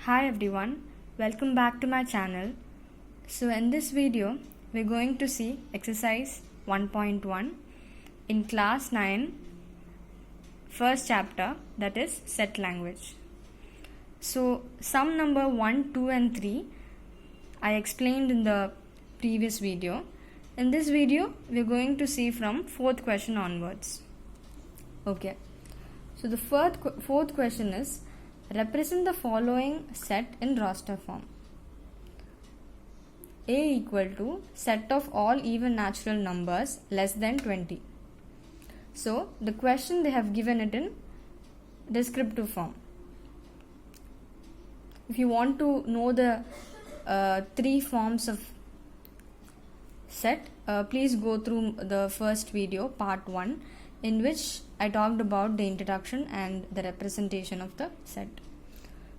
Hi everyone, welcome back to my channel. So in this video, we're going to see exercise 1.1 in class 9, first chapter, that is set language. So sum number 1, 2 and 3 I explained in the previous video. In this video, we're going to see from fourth question onwards. Okay, so the fourth question is, represent the following set in roster form. A equal to set of all even natural numbers less than 20. So the question they have given it in descriptive form. If you want to know the three forms of set, please go through the first video, part 1, in which I talked about the introduction and the representation of the set.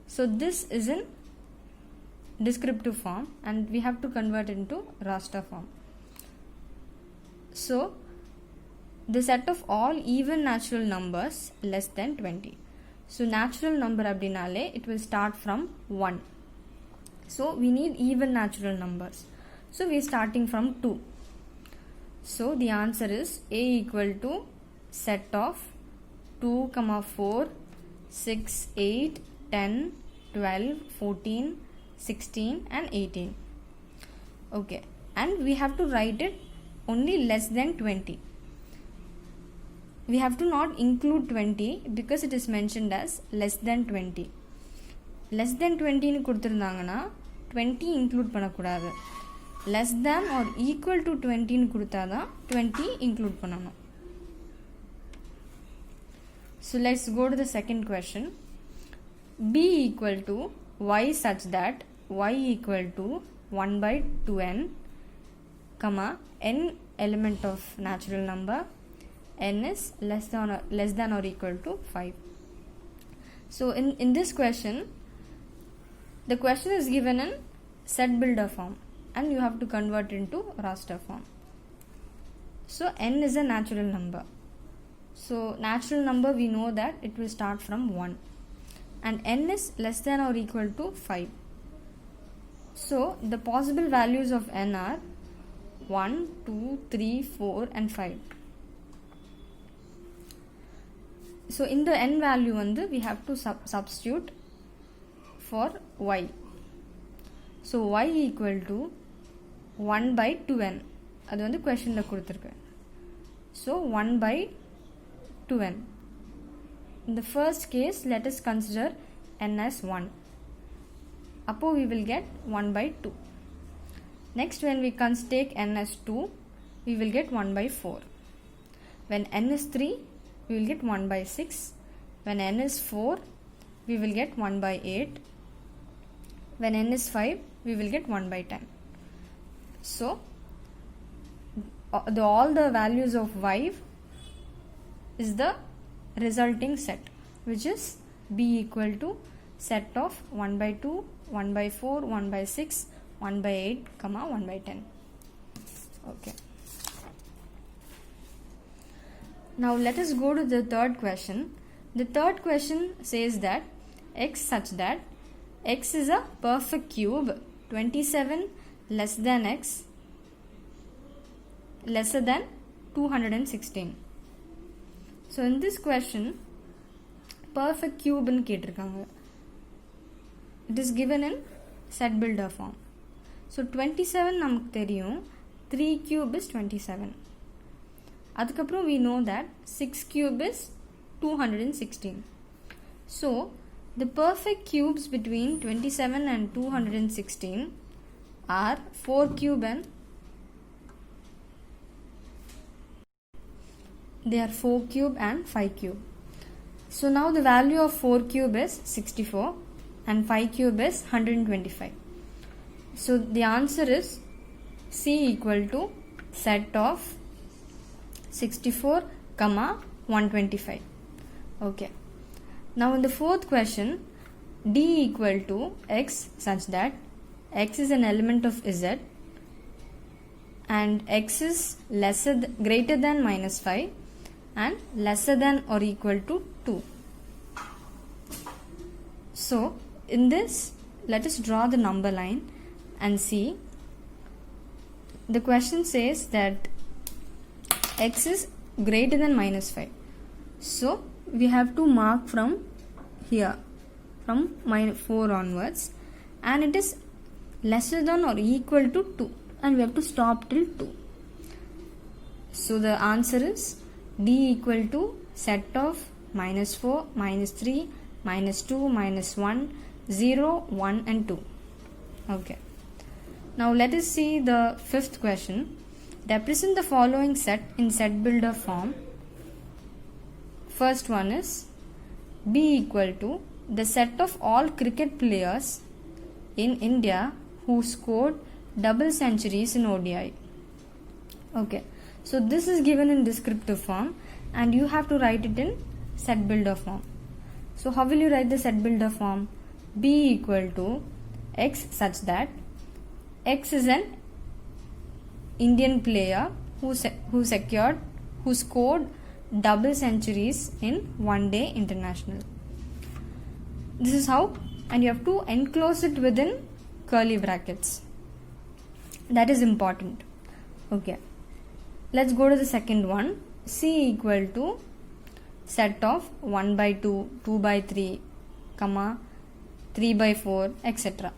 So this is in descriptive form and we have to convert into raster form. So the set of all even natural numbers less than 20. So natural number abdinale, it will start from 1. So we need even natural numbers. So we are starting from 2. So the answer is A equal to set of 2, 4, 6, 8, 10, 12, 14, 16 and 18. Okay, and we have to write it only less than 20. We have to not include 20 because it is mentioned as less than 20. Less than 20 nu kuduthirundanga 20 include பண்ணக்கூடாது. Less than or equal to 20 nu கொடுத்தாதான் 20 include பண்ணணும். So let's go to the second question. B equal to y such that y equal to 1 by 2n, comma, n element of natural number, n is less than or equal to 5. So in this question, the question is given in set builder form and you have to convert into raster form. So n is a natural number. So natural number, we know that it will start from 1 and n is less than or equal to 5. So the possible values of n are 1, 2, 3, 4 and 5. So in the n value we have to substitute for y. So y equal to 1 by 2n. அது வந்து questionல கொடுத்திருக்கேன். So 1 by 2n. In the first case, let us consider n as 1. Appo we will get 1 by 2. Next, when we take n as 2, we will get 1 by 4. When n is 3, we will get 1 by 6. When n is 4, we will get 1 by 8. When n is 5, we will get 1 by 10. So, all the values of y is the resulting set, which is B equal to set of 1 by 2, 1 by 4, 1 by 6, 1 by 8, 1 by 10. Okay. Now let us go to the third question. The third question says that x such that x is a perfect cube, 27 less than x lesser than 216. So in this question, perfect cube in கேட்டிருக்காங்க. It is given in set builder form. So 27 நமக்கு தெரியும், 3 cube is 27. அதுக்கப்புறம் we know that 6 cube is 216. So the perfect cubes between 27 and 216 are 4 cube and they are 4 cube and 5 cube. So now the value of 4 cube is 64 and 5 cube is 125. So the answer is C equal to set of 64, 125. Okay. Now in the fourth question, D equal to x such that x is an element of z and x is greater than minus 5 and lesser than or equal to 2. So in this let us draw the number line and see. The question says that x is greater than minus 5. So we have to mark from here, from minus 4 onwards, and it is lesser than or equal to 2, and we have to stop till 2. So the answer is D equal to set of minus 4, minus 3, minus 2, minus 1, 0, 1 and 2. Okay. Now let us see the fifth question. Represent the following set in set builder form. First one is B equal to the set of all cricket players in India who scored double centuries in ODI. Okay. So this is given in descriptive form and you have to write it in set builder form. So how will you write the set builder form? B equal to x such that x is an Indian player who scored double centuries in one day international. This is how, and you have to enclose it within curly brackets. That is important. Okay. Let's go to the second one. C equal to set of 1 by 2, 2 by 3, 3 by 4, etc.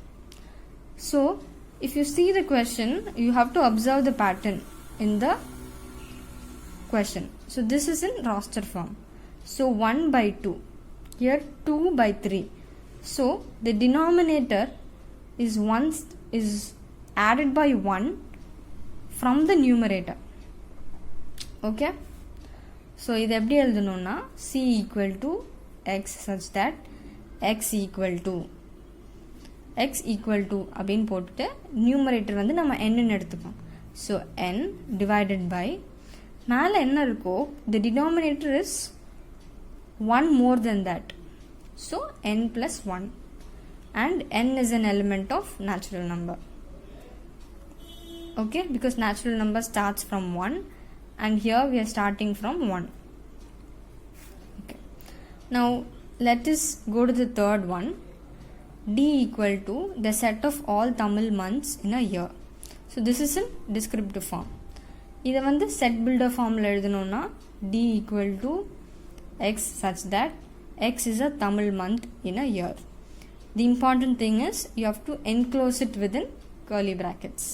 So if you see the question, you have to observe the pattern in the question. So this is in roster form. So 1 by 2, here 2 by 3. So the denominator is added by 1 from the numerator. Okay. So இது எப்படி எழுதணும்னா C equal to x such that x equal to அப்படின்னு போட்டுட்டு numerator வந்து நம்ம n ன்னு எடுத்துப்போம். So n divided by மேலே என்ன இருக்கோ the denominator is 1 more than that. So n plus 1 and n is an element of natural number. Okay, because natural number starts from 1 and here we are starting from 1. Okay. Now let us go to the third one. D equal to the set of all Tamil months in a year. So this is in descriptive form. இதை வந்து set builder formula எழுதணும்னா D equal to x such that x is a Tamil month in a year. The important thing is you have to enclose it within curly brackets.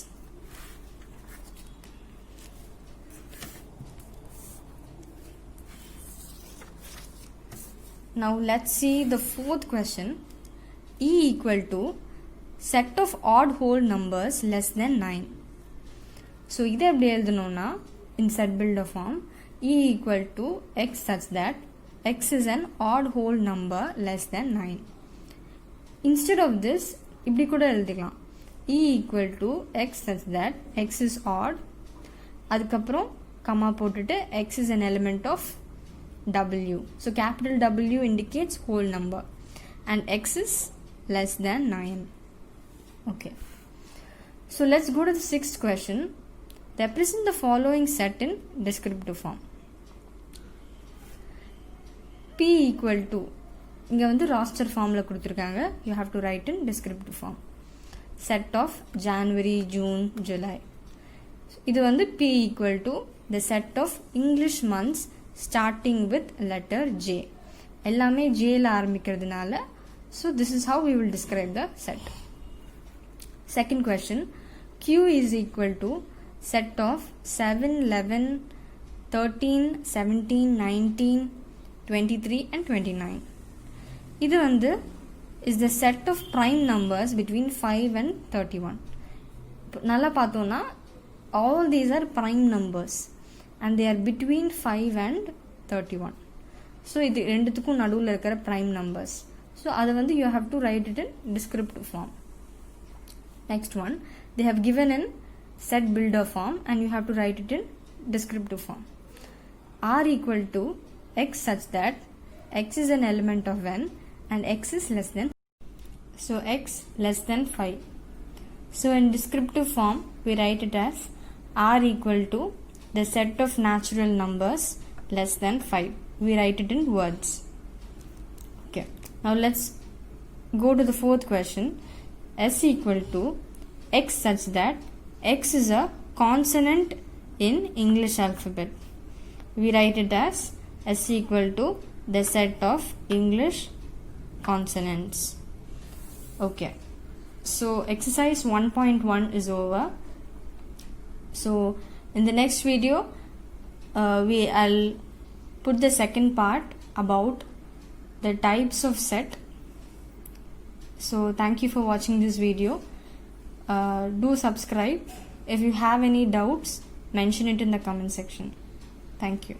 Now let's see the fourth question. E equal to set of odd whole numbers less than 9. So இதை எப்படி எழுதணும்னா in set builder form E equal to x such that x is an odd whole number less than 9. Instead of this இப்படி கூட எழுதிக்கலாம். E equal to x such that x is odd, அதுக்கப்புறம் comma போட்டுட்டு x is an element of W. So capital W indicates whole number and x is less than 9. Okay. So let's go to the sixth question. Represent the following set in descriptive form. P equal to இங்க வந்து roster formல கொடுத்திருக்காங்க. You have to write in descriptive form. Set of January, June, July. இது வந்து P equal to the set of English months starting with letter J. எல்லாமே J ல ஆரம்பிக்கிறதுனால so this is how we will describe the set. Second question. Q is equal to set of 7, 11, 13, 17, 19, 23 and 29. இது வந்து is the set of prime numbers between 5 and 31. நல்லா பார்த்தோம்னா all these are prime numbers and they are between 5 and 31. So இது ரெண்டுத்துக்கும் நடுவுல இருக்கிற prime numbers. So அது வந்து you have to write it in descriptive form. Next one, they have given in set builder form and you have to write it in descriptive form. R equal to x such that x is an element of n and x is less than. So x less than 5. So in descriptive form we write it as R equal to the set of natural numbers less than 5. We write it in words. Okay. Now let's go to the fourth question. s equal to x such that x is a consonant in English alphabet. We write it as s equal to the set of English consonants. Okay, so exercise 1.1 is over. So in the next video I'll put the second part about the types of set. So thank you for watching this video. Do subscribe. If you have any doubts, mention it in the comment section. Thank you.